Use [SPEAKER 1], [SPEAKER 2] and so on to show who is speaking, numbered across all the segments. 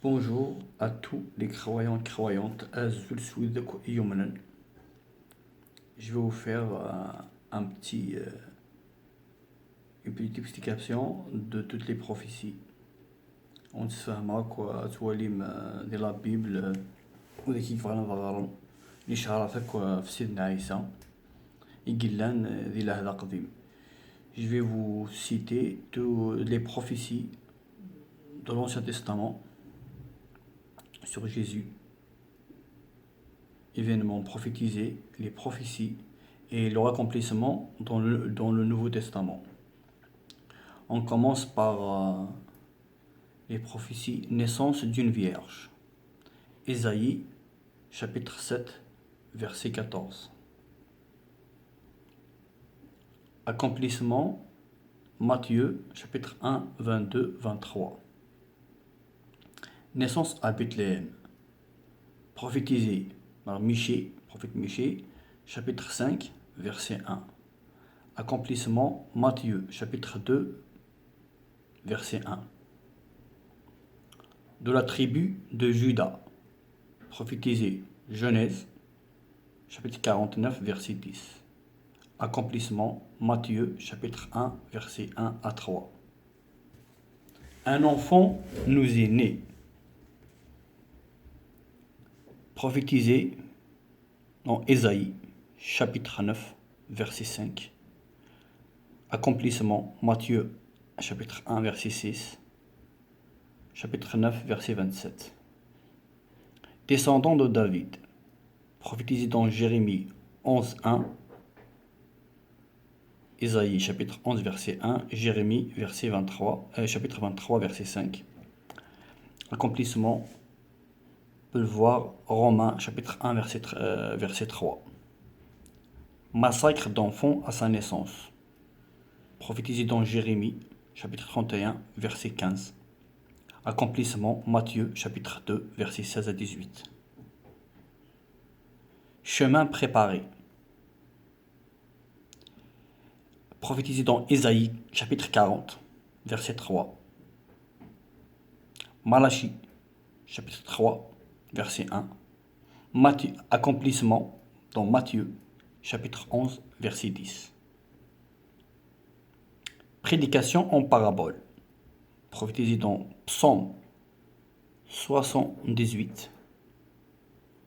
[SPEAKER 1] Bonjour à tous les croyants et croyantes. Je vais vous faire une petite explication de toutes les prophéties. ونتفاهمها تواليم ديال لا بيبل وذاك يفعلنا ضغارون اللي شهرت هكا في سيدنا عيسى يقلان ذي العهد القديم. Je vais vous citer toutes les prophéties de l'Ancien Testament sur Jésus, événements prophétisés, les prophéties et leur accomplissement dans le Nouveau Testament. On commence par les prophéties naissance d'une vierge. Ésaïe, chapitre 7, verset 14. Accomplissement, Matthieu, chapitre 1, 22, 23. Naissance à Bethléem. Prophétisé par Michée, prophète Michée, chapitre 5, verset 1. Accomplissement, Matthieu, chapitre 2, verset 1. De la tribu de Juda. Prophétisé, Genèse, chapitre 49, verset 10. Accomplissement, Matthieu, chapitre 1, verset 1 à 3. Un enfant nous est né. Prophétisé dans Ésaïe, chapitre 9, verset 5. Accomplissement, Matthieu, chapitre 1, verset 6. Chapitre 9, verset 27. Descendant de David. Prophétisé dans Jérémie 11, 1. Ésaïe, chapitre 11, verset 1. Jérémie, chapitre 23, verset 5. Accomplissement, on peut le voir, Romains, chapitre 1, verset 3. Massacre d'enfants à sa naissance. Prophétisé dans Jérémie, chapitre 31, verset 15. Accomplissement, Matthieu, chapitre 2, verset 16 à 18. Chemin préparé. Prophétisé dans Ésaïe, chapitre 40, verset 3. Malachie, chapitre 3, verset 1. Accomplissement dans Matthieu, chapitre 11, verset 10. Prédication en parabole. Prophétisé dans Psaume 78,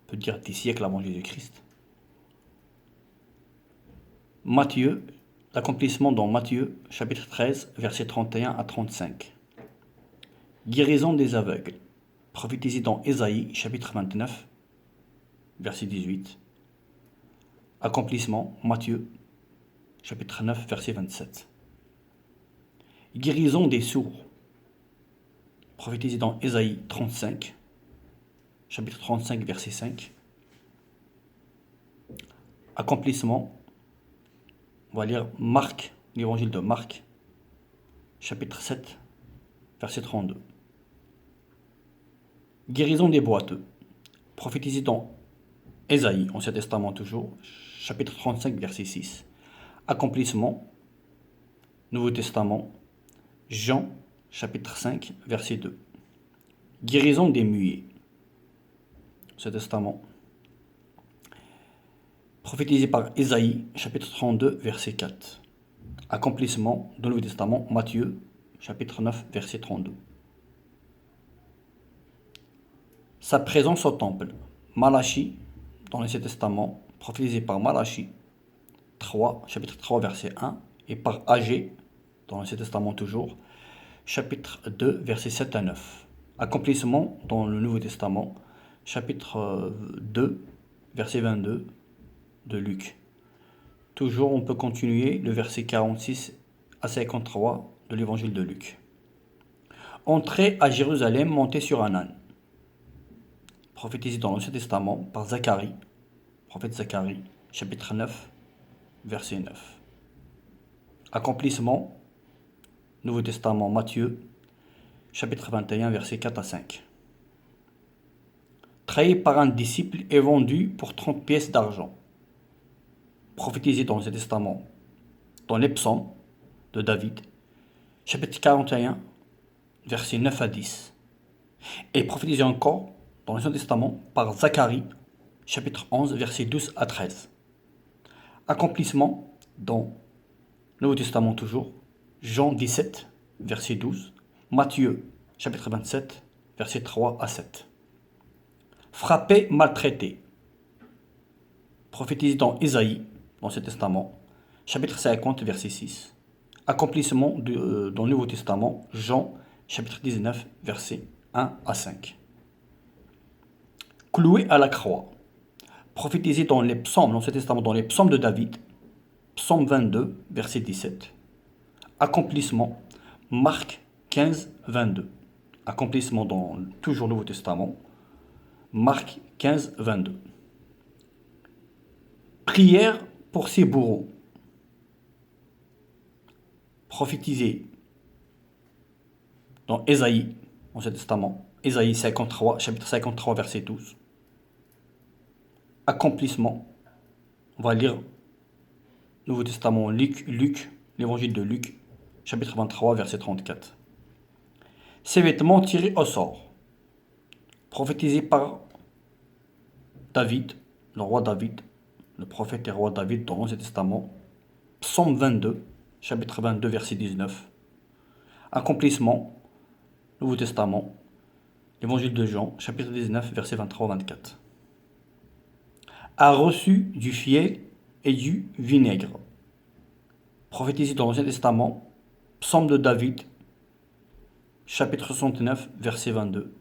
[SPEAKER 1] on peut dire des siècles avant Jésus-Christ. Matthieu, l'accomplissement dans Matthieu, chapitre 13, verset 31 à 35. Guérison des aveugles. Prophétisé dans Ésaïe, chapitre 29, verset 18. Accomplissement, Matthieu, chapitre 9, verset 27. Guérison des sourds. Prophétisé dans Ésaïe 35, chapitre 35, verset 5. Accomplissement, on va lire Marc, l'évangile de Marc, chapitre 7, verset 32. Guérison des boiteux. Prophétisé dans Ésaïe, Ancien Testament toujours, chapitre 35, verset 6. Accomplissement, Nouveau Testament, Jean, chapitre 5, verset 2. Guérison des muets. Ancien Testament. Prophétisé par Ésaïe, chapitre 32, verset 4. Accomplissement du Nouveau Testament, Matthieu, chapitre 9, verset 32. Sa présence au temple. Malachie, dans l'Ancien Testament, prophétisé par Malachie, chapitre 3, verset 1, et par Agé, dans l'Ancien Testament toujours, chapitre 2, verset 7 à 9. Accomplissement dans le Nouveau Testament, chapitre 2, verset 22 de Luc. Toujours, on peut continuer le verset 46 à 53 de l'évangile de Luc. Entrée à Jérusalem montée sur un âne. Prophétisé dans l'Ancien Testament par Zacharie, prophète Zacharie, chapitre 9, verset 9. Accomplissement, Nouveau Testament, Matthieu, chapitre 21, verset 4 à 5. Trahi par un disciple et vendu pour 30 pièces d'argent. Prophétisé dans l'Ancien Testament, dans les psaumes de David, chapitre 41, verset 9 à 10. Et prophétisé encore dans l'Ancien Testament par Zacharie, chapitre 11, versets 12 à 13. Accomplissement dans le Nouveau Testament toujours, Jean 17, verset 12, Matthieu, chapitre 27, versets 3 à 7. Frappé, maltraité, prophétisé dans Ésaïe, dans l'Ancien Testament, chapitre 50, verset 6. Accomplissement dans le Nouveau Testament, Jean, chapitre 19, versets 1 à 5. Cloué à la croix, prophétisé dans les psaumes, dans l'Ancien Testament, dans les psaumes de David, psaume 22, verset 17. Accomplissement, Marc 15, 22. Accomplissement dans toujours le Nouveau Testament, Marc 15, 22. Prière pour ses bourreaux, prophétisé dans Ésaïe, dans l'Ancien Testament, Ésaïe 53, chapitre 53, verset 12. Accomplissement, on va lire Nouveau Testament, Luc, l'évangile de Luc, chapitre 23, verset 34. Ses vêtements tirés au sort, prophétisé par David, le roi David, le prophète et roi David dans l'Ancien Testament, psaume 22, chapitre 22, verset 19. Accomplissement, Nouveau Testament, l'évangile de Jean, chapitre 19, verset 23-24. A reçu du fiel et du vinaigre, prophétisé dans l'Ancien Testament, psaume de David, chapitre 69, verset 22.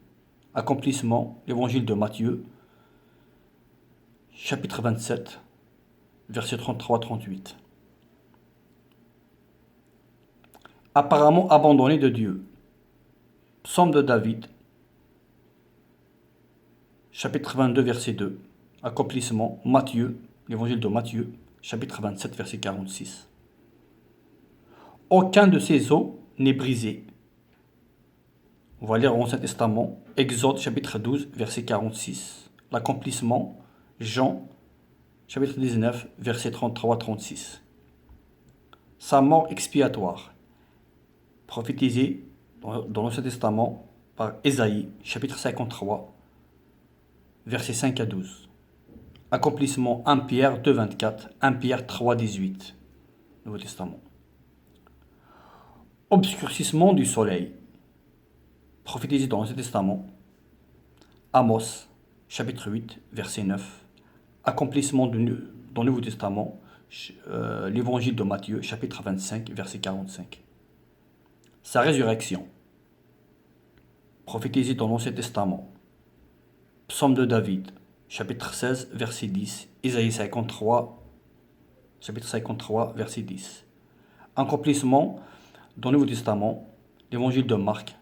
[SPEAKER 1] Accomplissement, l'évangile de Matthieu, chapitre 27, verset 33-38. Apparemment abandonné de Dieu, psaume de David, chapitre 22, verset 2. Accomplissement, Matthieu, l'évangile de Matthieu, chapitre 27, verset 46. Aucun de ces os n'est brisé. On va lire l'Ancien Testament, Exode, chapitre 12, verset 46. L'accomplissement, Jean, chapitre 19, verset 33-36. Sa mort expiatoire, prophétisée dans l'Ancien Testament par Ésaïe, chapitre 53, versets 5 à 12. Accomplissement 1 Pierre 2, 24, 1 Pierre 3, 18. Nouveau Testament. Obscurcissement du soleil, prophétisé dans l'Ancien Testament, Amos, chapitre 8, verset 9. Accomplissement dans le Nouveau Testament, l'évangile de Matthieu, chapitre 25, verset 45. Sa résurrection, prophétisé dans l'Ancien Testament, psaume de David, chapitre 16, verset 10, Isaïe 53, chapitre 53, verset 10. Accomplissement dans le Nouveau Testament, l'évangile de Marc,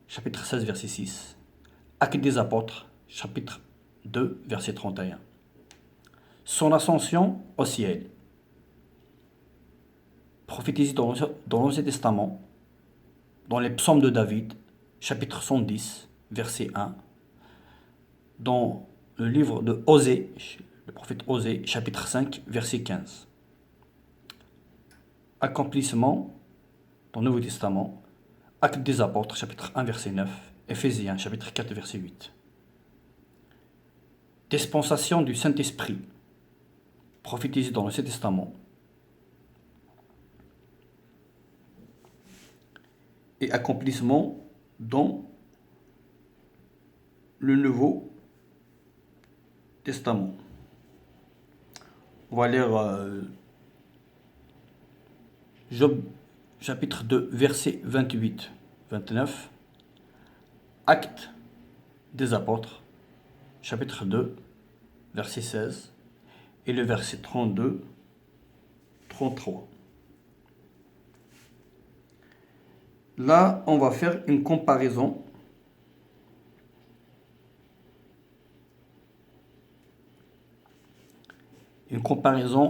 [SPEAKER 1] chapitre 16, verset 6. Actes des apôtres, chapitre 2, verset 31. Son ascension au ciel, prophétisé dans l'Ancien Testament, dans les psaumes de David, chapitre 110, verset 1. Dans le livre de Osée, le prophète Osée, chapitre 5, verset 15. Accomplissement dans le Nouveau Testament, Actes des apôtres, chapitre 1, verset 9, Éphésiens, chapitre 4, verset 8. Dispensation du Saint-Esprit, prophétisé dans l'Ancien Testament, et accomplissement dans le Nouveau Testament. On va lire Job, chapitre 2, versets 28-29. Actes des apôtres, chapitre 2, verset 16. Et le verset 32, 33. Là, on va faire une comparaison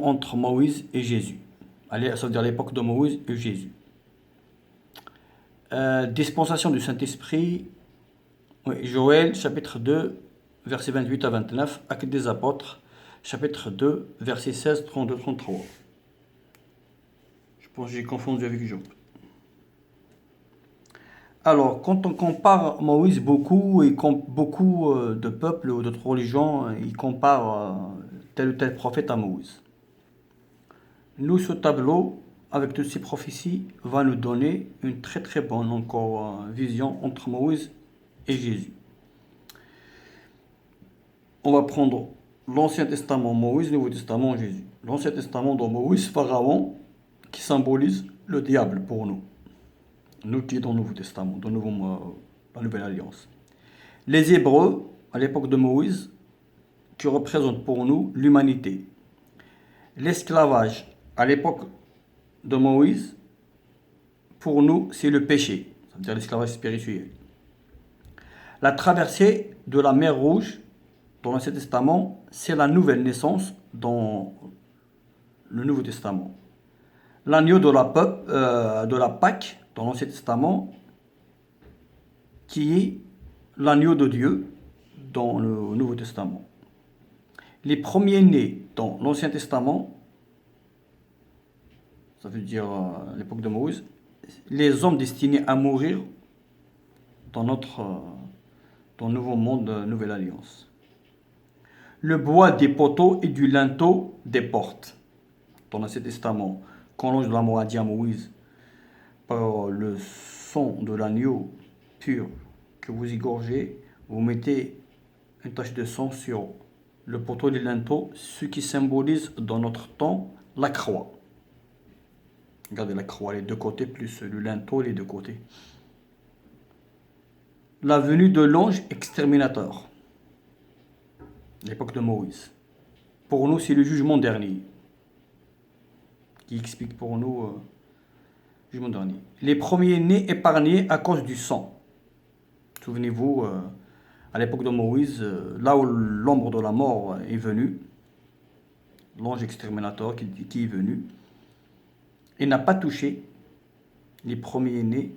[SPEAKER 1] entre Moïse et Jésus. Allez, ça veut dire l'époque de Moïse et Jésus. Dispensation du Saint-Esprit, oui, Joël, chapitre 2, versets 28 à 29, Actes des apôtres, chapitre 2, versets 16, 32, 33. Je pense que j'ai confondu avec Job. Alors, quand on compare Moïse, beaucoup de peuples ou d'autres religions, ils comparent tel ou tel prophète à Moïse. Nous, ce tableau, avec toutes ces prophéties, va nous donner une très très bonne encore vision entre Moïse et Jésus. On va prendre l'Ancien Testament Moïse, le Nouveau Testament Jésus. L'Ancien Testament dans Moïse, Pharaon, qui symbolise le diable pour nous. Nous qui est dans le Nouveau Testament, dans la Nouvelle Alliance. Les Hébreux, à l'époque de Moïse, qui représentent pour nous l'humanité. L'esclavage, à l'époque de Moïse, pour nous, c'est le péché, c'est-à-dire l'esclavage spirituel. La traversée de la mer Rouge, dans l'Ancien Testament, c'est la nouvelle naissance dans le Nouveau Testament. L'agneau de la Pâque, dans l'Ancien Testament, qui est l'agneau de Dieu dans le Nouveau Testament. Les premiers-nés dans l'Ancien Testament, ça veut dire l'époque de Moïse, les hommes destinés à mourir dans le nouveau monde, nouvelle alliance. Le bois des poteaux et du linteau des portes. Dans l'Ancien Testament, quand l'ange de la mort a dit à Moïse, par le sang de l'agneau pur que vous égorgez, vous mettez une tache de sang sur le poteau et le linteau, ce qui symbolise dans notre temps la croix. Regardez la croix, les deux côtés, plus le linteau, les deux côtés. La venue de l'ange exterminateur, l'époque de Moïse. Pour nous, c'est le jugement dernier, qui explique pour nous le jugement dernier. Les premiers-nés épargnés à cause du sang. Souvenez-vous, à l'époque de Moïse, là où l'ombre de la mort est venue, l'ange exterminateur qui est venu, il n'a pas touché les premiers-nés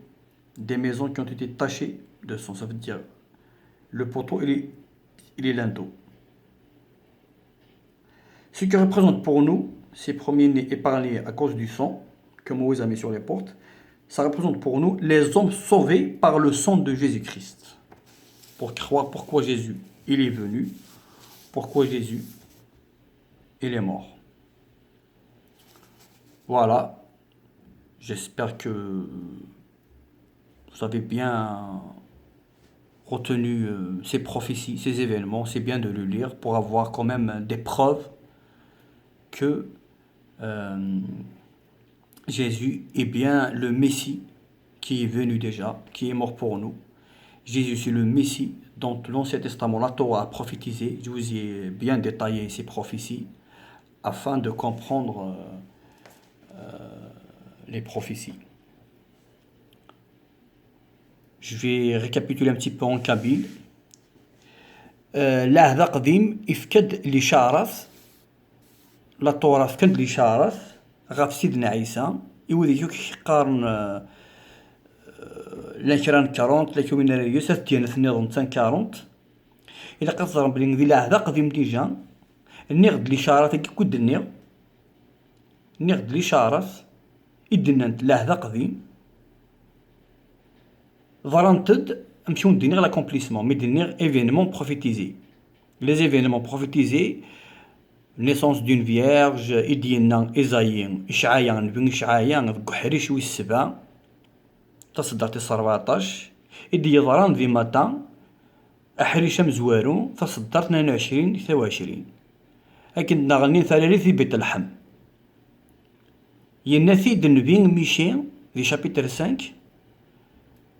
[SPEAKER 1] des maisons qui ont été tachées de sang. Ça veut dire le poteau et les linteaux. Ce qui représente pour nous, ces premiers-nés épargnés à cause du sang que Moïse a mis sur les portes, ça représente pour nous les hommes sauvés par le sang de Jésus-Christ. Pour croire pourquoi Jésus il est venu, pourquoi Jésus il est mort. Voilà. J'espère que vous avez bien retenu ces prophéties, ces événements. C'est bien de le lire pour avoir quand même des preuves que Jésus est bien le Messie qui est venu déjà, qui est mort pour nous. Jésus, c'est le Messie dont l'Ancien Testament, la Torah a prophétisé. Je vous ai bien détaillé ces prophéties afin de comprendre les prophéties. Je vais récapituler un petit peu en kabyle. العهد قديم يفقد الإشارات لا تورا فقد الإشارات غاف سيدنا عيسى يوديك يقارن لانشران 40 لكن من يوسف ديال النظام تان 40 إلا قصر بلين ذي العهد قديم ديجا النغد الإشارات كي كود النغد الإشارات إدنا العهد قديم ظرنتد نمشيو ندينيغ l'accomplissement mais ندينيغ événements prophétisés. Les événements prophétisés, naissance d'une vierge, إدينا إيزايا إشعيا نبي إشعيا ذك حريش ويس 7 تصدر 14 إدي ظران ذي ماتا أحريش مزوارو تصدر 22 23 لكن نغني ثالث في بيت اللحم ينثي دنبين ميشي في شابيتر 5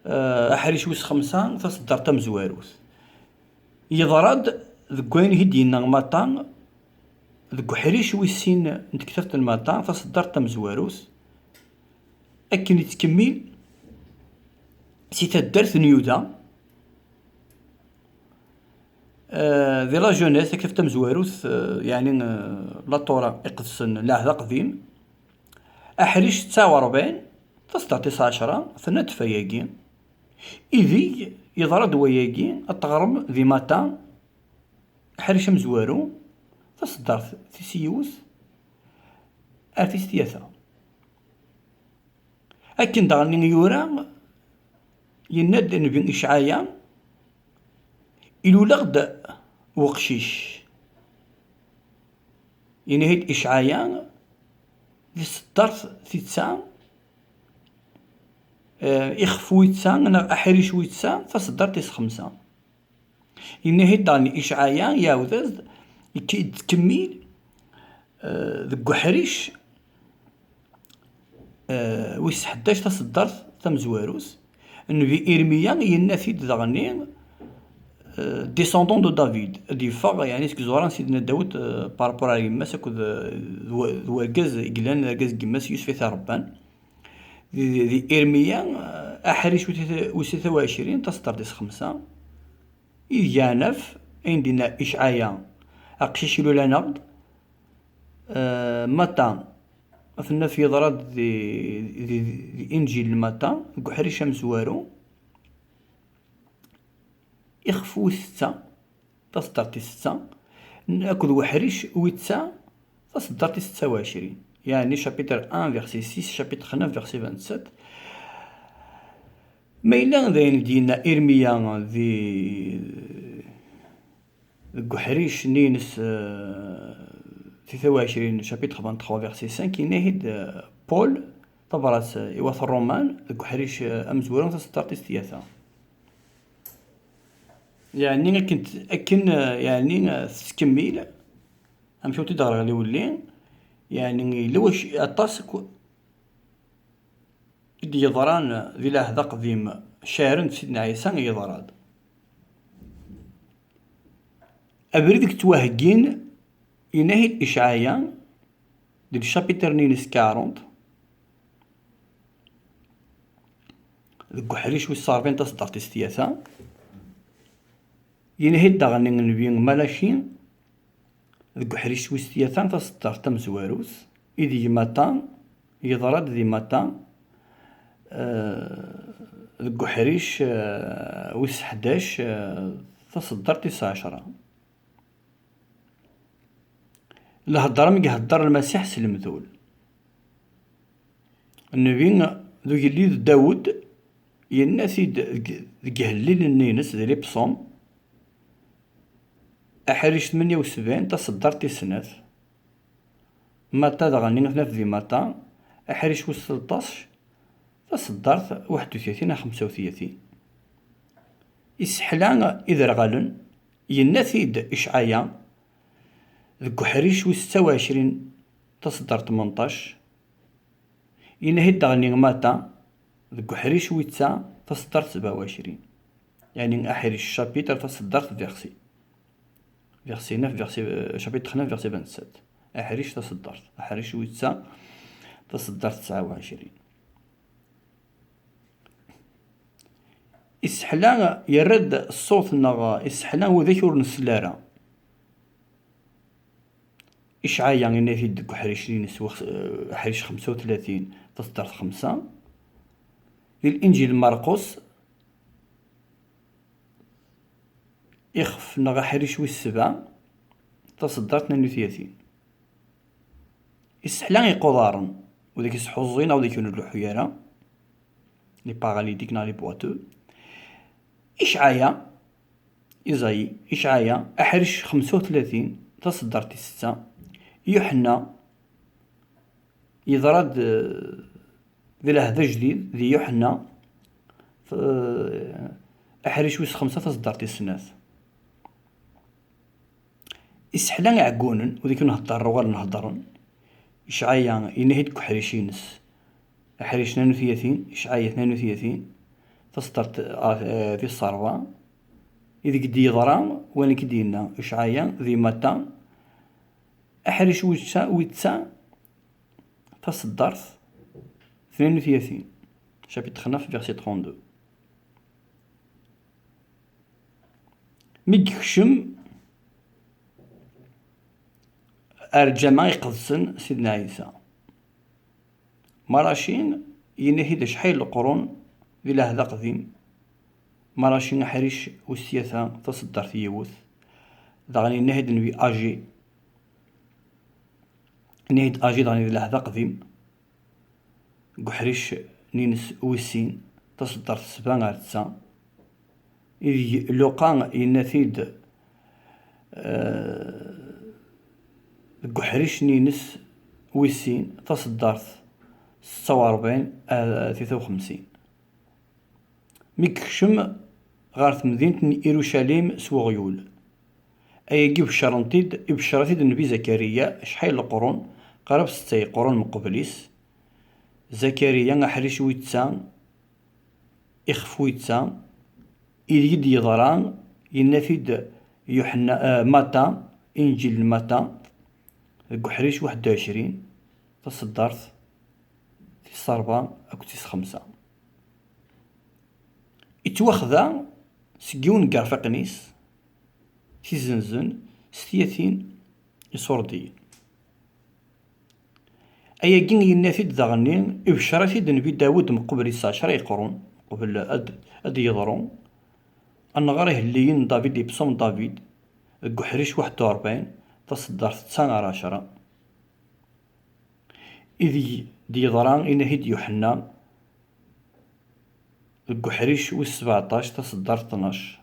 [SPEAKER 1] أحريش ويس 5 تصدر تمزواروث يضرد ذك وين هدينا ماتا ذك حريش ويسين نتكثرت الماتا تصدر تمزواروث أكن يتكمل سي تدرت نيودا ذي لا جونيس كيف تمزواروث يعني لا طورا يقدسن العهد قديم أحريش 49 تصدر 19 ثنات فياقين إذي يضرد وياقي أتغرم ذي ماتا أحريش مزوارو تصدر سيوث أرتيس ثياثا أكن دغني يورا يناد نبي إشعايا إلو لغد وقشيش ينهيد إشعايا في صدرت تيتسا إخفو يتسا أنا أحريش ويتسا فصدرت تيس خمسة ينهيد داني إشعايا ياوذز يتكمل ذك حريش ويس حداش تصدرت تمزواروس نبي إرميا ينافيد داغني ديسوندون دو دافيد دي فاغ يعني زوران سيدنا داود بارابور على يماس اكود وركاز إقلان ركاز كيماس يوسف ربان دي إرميا أحريش وستة وعشرين تصدر ديس خمسة إذ جانف عندنا إشعايا أقشيش لولا نقد متى مثلنا في ضراد دي إنجيل متى كحريش مزوارو يخفو ستة تصدرتي ستة نأكل وحريش ويتسا تصدرتي ستة وعشرين يعني شابيتر ان فيرسي 6 شابيتر 9 فيرسي 27 ما إلا ذاين دينا إرميا ذي كحريش نينس 23 شابيتر 23 فيرسي 5 كيناهيد بول طبرات إواث الرومان ذي كحريش أمزورون تصدرتي ستياثا يعني كنت أكن يعني تكمل أمشيو تدغر غادي يولي يعني لواش أطاسك إدي يضران ذي لهذا قديم شارن في سيدنا عيسى يضراد أبردك تواهجين ينهي الإشعاعية دي الشابيتر نينس 40 ذكو حريش ويصارفين تصدر تستياثا ينهي الدغني نبيين مالاشين ذكو حريش ويستياثان تصدر تمزواروس إذي ماتان يضراد ذي ماتان ذكو حريش ويس 11 تصدر 19 الهضرة مي يهضر المسيح سلمذول النبي ذو يلي داود يناسي ذك هليل النينس ذي بصوم أحريش 78 تصدر تيسناث ماتا دغني نثناث ذي ماتا أحريش ويس 13 تصدرت 31 35 إسحلان إذا رغالن يناثيد إشعايا ذكو حريش ويس 26 تصدر 18 ينهيد دغني ماتا ذكو حريش ويتسا تصدر 27 يعني أحريش شابيتر تصدرت فيرسي 9 فيرسي شابيتر 9 فيرسي 27 أحريش تصدرت أحريش ويتسا تصدرت 29 إسحلان يرد الصوت نغا إسحلان وذكر نسلارا إشعاعيا يعني في دك حريش نينس حريش 35 تصدرت 5 الإنجيل مرقس يخف نغا حريش ويس 7 تصدرت 32 إسحلان يقضارن وذاك يسحوزين أو ذاك يكونوا الحيارة لي باغاليتيك نا لي بواتو إشعاعيا إزاي إشعاعيا أحرش 35 تصدرت 6 يوحنا يضرد ذي لهذا جديد ذي يوحنا أحرش ويس 5 تصدرت 6 إسحلان عقونن وذيك نهضر وغير نهضرن إشعاعيا ينهيد كحريشينس أحرش 32 إشعاعيا 32 تصدرت في الصروة إذا قد يضرام وين كدينا إشعاعيا ذي ماتا أحرش ويتسا تصدرت 32 شابيتر 9 فيرسي 32 ميكشم أرجما يقدسن سيدنا عيسى مراشين ينهي شحال القرون ذي لهذا قديم مراشين حريش والسياسة تصدر في يوث دغني نهد نبي أجي نهد أجي دغني ذي لهذا قديم قحريش نينس ويسين تصدرت 7/9. إذ لوقا يناثيد قحريش نينس ويسين تصدرت 46/53. مكشم غارت مدينة إيروشاليم سوغيول أياكي بشرتيد النبي زكريا شحال القرون قرب 6 قرون من قبليس. زكريا أحريش ويتسان إخف ويتسان إذ يضران ينافيد يوحنا ماتا إنجيل ماتا قحريش 21 تصدرت تيس 4 أو تيس 5. إتواخذا سكيون قرفقنيس تيزنزن 30 يصوردي أياكين ينافيد داغنين إبشرتيد نبي داود من قبل 10 قرون قبل أد يضرون أن غيره الليين دافيد يبصم دافيد قحريش 41 تصدرت 19. إذ ديضران إنهيد يوحنا قحريش 17 تصدرت 12.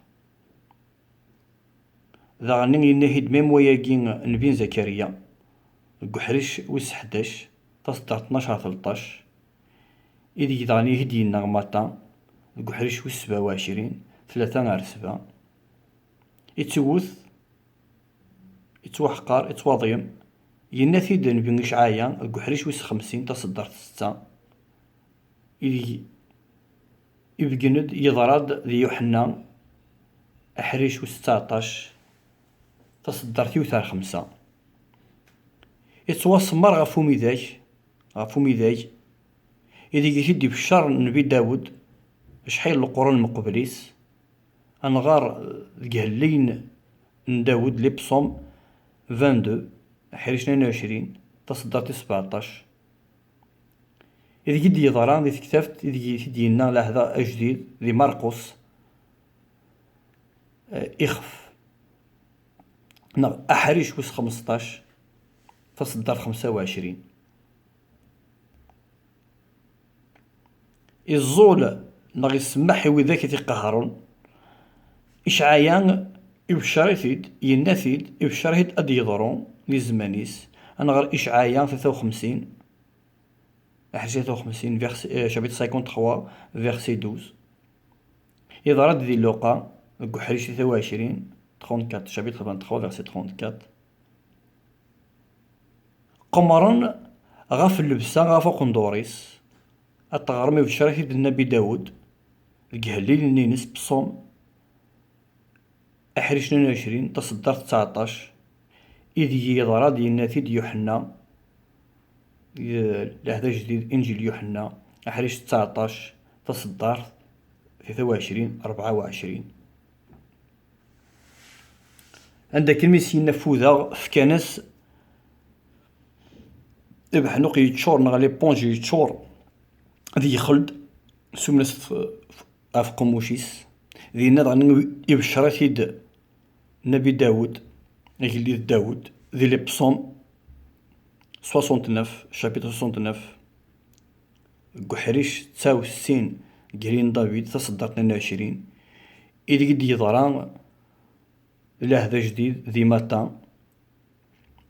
[SPEAKER 1] ذاغنين إنهيد ميم وياكين نبين زكريا قحريش 11 تصدرت 12/13. إذ يضعني هدي النغماتا قحريش 27 3/7. يتوث يتوحقر يتواضيم يناثيد نبين إشعايا قحريش 50 تصدرت 6. إذ يبقند يضراد ذي يوحنا أحريش 19 تصدرت 5. يتواصمر غفو ميداك إذا يجي بشار نبي داود شحال القرون من قبليس أنغار قهلين داود لي بصوم 22 أحريش 22 تصدرت 17. إذا جدي يضران ذي كتابت إذا يدينا لهذا أجديد ذي مرقس إخف أحريش 15 تصدرت 25. الزول نغي السماح وذاك تيقهرون إشعايان إبشاريثيد يناثيد إبشاريثيد أدي يضرون لزمانيس أنا غير إشعايان 53 أحريش 53 شابيت 53 فيرسي 12. يضرد ذي لوقا قحريش 23 34 شابيت 33 فيرسي 34. قمرن غاف اللبسة غاف قندوريس التغرمي بشريث النبي داود القهليل نينس بصوم أحريش 22 تصدرت 19. إذ يضراد يناثيد يوحنا لهذا جديد إنجيل يوحنا أحريش 19 تصدرت 23/24. عندك الميسي نفوذا فكانس إبحنوق يتشور نغ ليبونج يتشور ذي يخلد سمنس أفقموشيس ذي نضع يبشرتيد نبي داود يجلي داود ذي لي بصوم 69 شابيتر 69 قحريش 69 قرين دافيد تصدرت 22. إذا قد يضران لهذا جديد ذي ماتا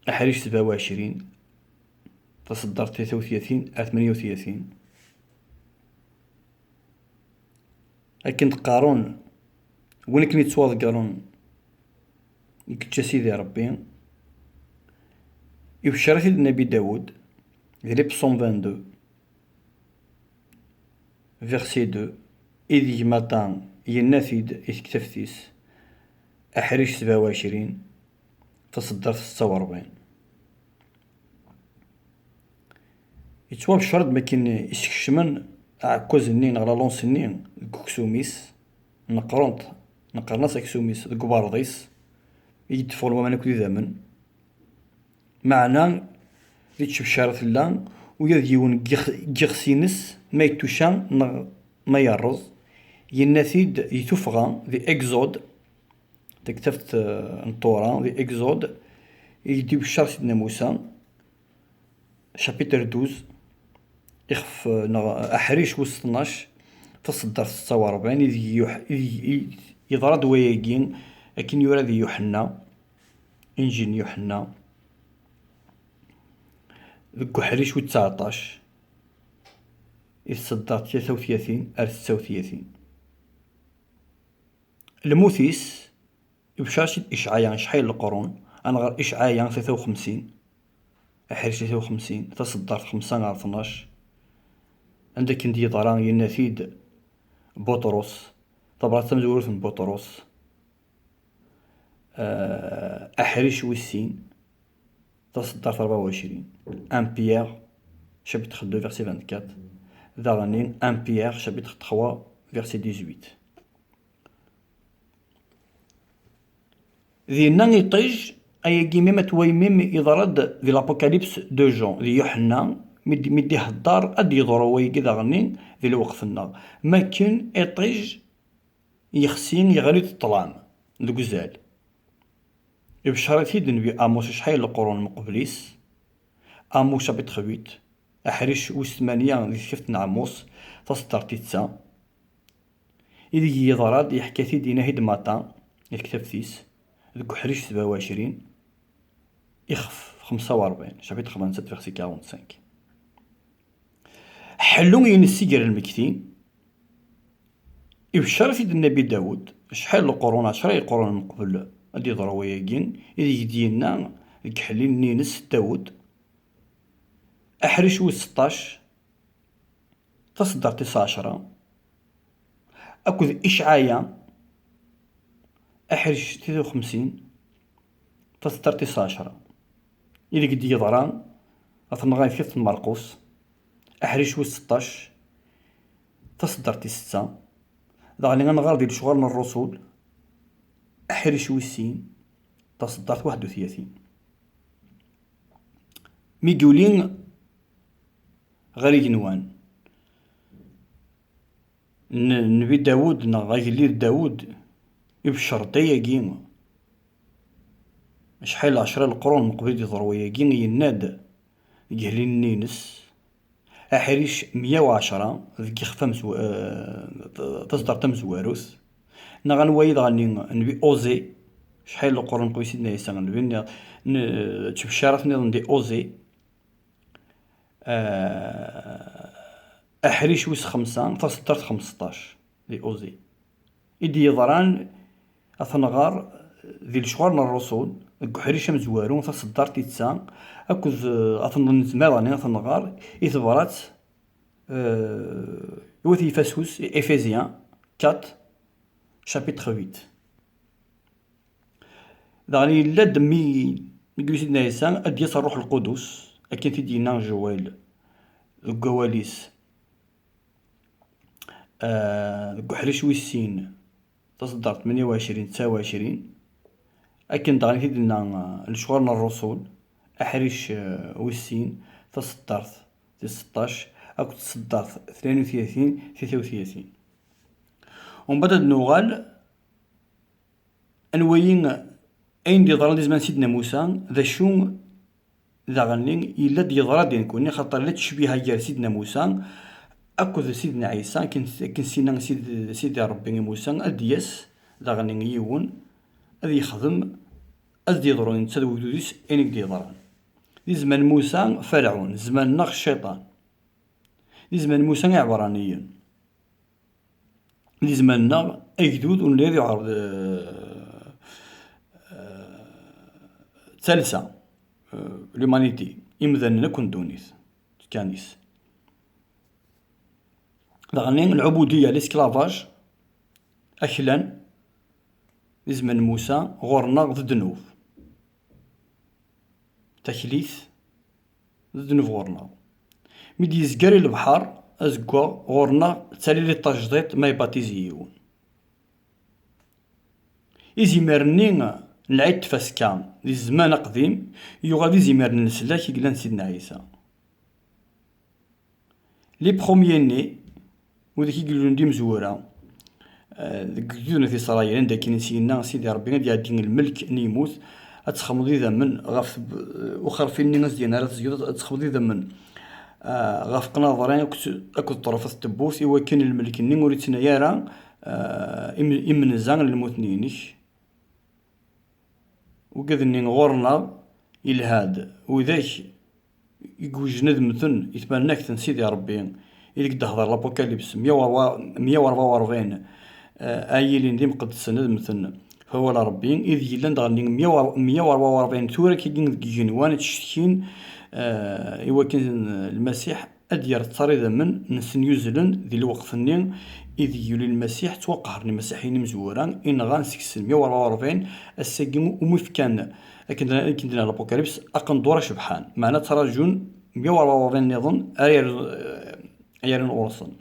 [SPEAKER 1] أحريش 27 تصدرت 33/38. لكن قارون وين كني تصواد قارون يكتشا سيدي ربي يبشرت النبي داود ذي بصوم 22 فيرسي 2 إذ ماتان يناثيد إكتفتيس أحريش 27 تصدرت 46. يتوا بشرط ما كاين يسكشمن عكوز النين على لونس النين كوكسوميس نقرناس كسوميس كبارديس يدفور ما ناكل ذامن معنا يتشب شارت اللان ويديون جيغسينس ما يتوشان ما يرز يناثيد يتوفغا ذي اكزود تكتفت نطورا ذي اكزود يدي بشار سيدنا موسى شابيتر 12 يخف أحريش 12 تصدر 46 يضرى دواياكين أكن يورا ذي يوحنا إنجيل يوحنا ذك وحريش و19 يتصدر 33 أر 36. الموثيس يبشاشي إشعاعيا شحال القرون أنا غير إشعاعيا 53 أحريش 53 تصدر 5 غير 12. عندك ندي ضران ينافيد بطرس طبعا تمزورث من بطرس أحريش ويسين تصدر 24 أن بيير شابتر 2 فيرسي 24 ذا أن بيير شابتر 3 فيرسي 18. ذي نان يطيج أي كيمي تويميم يضرد ذي لابوكاليبس دو جون ذي يوحنا مدي هدار أدي يضرو ويكي ذا غنين ذي الوقف النار ما كان يطيج يخسين يغريد الطلام ذو قزال يبشرتي دنبي أموس شحال القرون مقبليس أموس شابتر 8 أحريش و8 ذي شفت نعموس تصدر تيتسا إذا يضرد يحكي دينا هيد ماتا الكتاب فيس ذوك حريش 27 يخف 45 شابتر 57 فيرسي 45. حلو ينسيجر المكتين يبشر في النبي داود شحال القرون 10 قرون من قبل هادي ضروياكين إذا يدينا ذيك حلين نينس داود أحريش و16 تصدر 19 أكد إشعاعيا أحريش 53 تصدر 19 إذا قد يضران أثنى غاية في مرقوس أحريش و16 تصدر 6 ضعني غنغار ديال شغل من الرسول أحريش وسين تصدرت 31 ميقولين غير ينوان نبي داود غيلير داود يبشر دياكين شحال 10 القرون من قبل ضروياكين يناد يهلين نينس أحريش 110 ذيك خفا تصدر تمزواروث غنوايد غني نبي أوزي شحال القرون قبل سيدنا عيسى نبي تبشارات نظن دي أوزي أحريش ويس 5 تصدرت 15 دي أوزي إدي يضران أثنغار ذي الشغال من الرسول حريش مزوارون تصدرت تسان أكد أثنغ زماراني أثنغار إثبارات يوثي فاسوس إفيزيان 4 شابتر 8 دعني لا دمي يقول سيدنا عيسى أدي الروح القدس أكين في دينا جوال القواليس حريش ويسين تصدر 28 29 أكن دعني في دينا الشغال من الرسول أحريش ويسين تصدرت 16 أكو تصدرت 32 33 ومن بعد نوغال أنوين أين دي ضرال زمان سيدنا موسى ذا شو ذا غنين إلا دي ضرال دي نكوني خاطر لا تشبيها جار سيدنا موسى أكو سيدنا عيسى كن سينا سيدي ربي موسى أدياس ذا غنين يون أذي يخدم أذي يضرون تسدو دوديس أينك دي ضرال دي زمان موسى فرعون زمان نغ الشيطان دي زمان موسى عبرانيين دي زماننا أجدود ونريد يعرض ثالثة لومانيتي إمذن نكون دونيس كانيس دغني العبودية الاسكلافاج أكلان زمن موسى غورنا ضد نوف تكليث ضد نوف غورنا ميدي يزقري البحر أزقوا غورنا تالي لي التجديد ما يباتيزيون إزي مرنين العيد فاسكان دي الزمان قديم يغادي زيمرن نسلاك يقلان سيدنا عيسى لي بخوميي ني وداك يقولون دي مزورة ديك جدودنا في إسرائيل عندك كي نسينا سيدي ربي غادي يعدي الملك نيموت أتخمضي ذا من غف وخر في الناس ديالنا راه تزيد أتخمضي ذا من غاف قناظرين أكد طرف التبوس إوا كان الملك ني وريتنا يارا إمن زان الموتنينيش وكذا ني غورنا إلهاد وذاك يقوج ندمثن يتبان ناكتن سيدي ربي إذا قد هضر لابوكاليبس 144 آيلين دي مقدس ندمثن فهو ربي إذ يلان دغني 144 ثورة كي جنوان تشتكين إوا كان المسيح أدير تصريدا من نسنيوزلن ذي الوقت النين إذ يولي المسيح توقهر المسيحيين مزوران إن غان 644 الساقيم ومفكان لكن الأبوكاليبس أقن دورة شبحان معنا تراجون 144 نظن أيار أورسن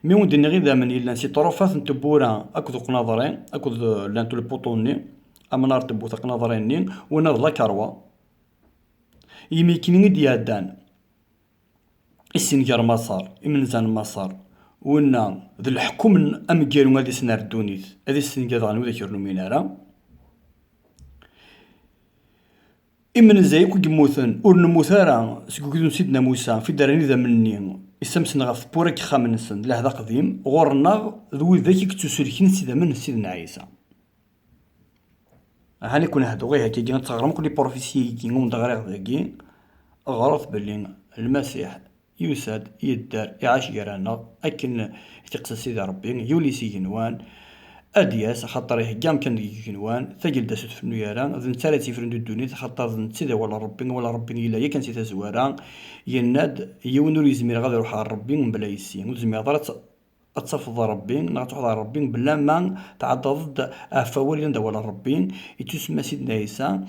[SPEAKER 1] ميون دي غير دامن إلا نسي طرفات نتبورا أكد قناظرين أكد لانتو البوطوني أما نار تبو قناظرين ونظ لا كاروا يميكيني ديادان السنجار مصار إمنزان مصار ونا ذي الحكم أمجيرو غادي سنار الدونيت هذي السنجار غانو ذاك يرنو إمن زايكو جموثن ور نموثارا سكوكدون سيدنا موسى في دارني ذا مني السمسن غاف بورك خامنسن لهذا قديم غورنا ذوي ذاك كتسولكين سيدا من سيدنا عيسى هاني كنا هادو غير هكا جينا تغرم كل بروفيسي كي نقوم دغريغ ذاكي غرف بلي المسيح يوساد يدار يعاش يرانا أكن تقصى سيدي ربي يولي سيجنوان أدياس خاطر كاع كان جنوان ثقل داسوت في النياران ذن تالتي في الدنيا خاطر ذن تسيدا ولا ربي إلا كان سيتا زوارا يناد يونور يزمير غادي يروح على ربي من بلا يسين وزمير ضرات أتصفض ربي نغتوحض على ربي بلا ما تعدى ضد أفوالي ندا ولا ربي يتسمى سيدنا عيسى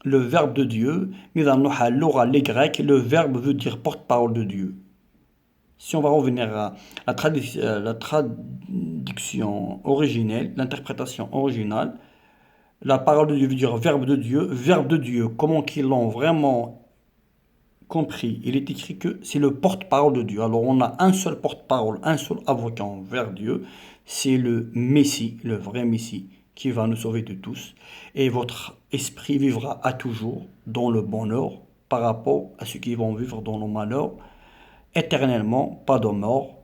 [SPEAKER 1] le verbe de Dieu mais dans la langue les grecs le verbe veut dire porte-parole de Dieu. Si on va revenir à la traduction originelle, l'interprétation originale, la parole de Dieu veut dire verbe de Dieu. Verbe de Dieu, comment qu'ils l'ont vraiment compris, il est écrit que c'est le porte-parole de Dieu. Alors on a un seul porte-parole, un seul avocat envers Dieu, c'est le Messie, le vrai Messie, qui va nous sauver de tous. Et votre esprit vivra à toujours dans le bonheur par rapport à ceux qui vont vivre dans le malheur. Éternellement, pas de mort,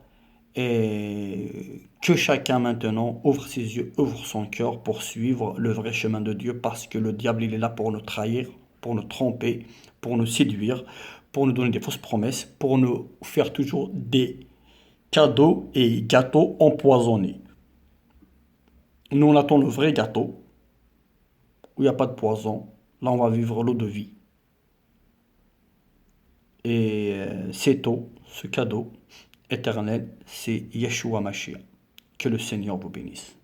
[SPEAKER 1] et que chacun maintenant ouvre ses yeux, ouvre son cœur pour suivre le vrai chemin de Dieu, parce que le diable il est là pour nous trahir, pour nous tromper, pour nous séduire, pour nous donner des fausses promesses, pour nous faire toujours des cadeaux et gâteaux empoisonnés. Nous on attend le vrai gâteau, où il n'y a pas de poison, là on va vivre l'eau de vie. Et c'est eau, ce cadeau éternel, c'est Yeshua Mashiach. Que le Seigneur vous bénisse.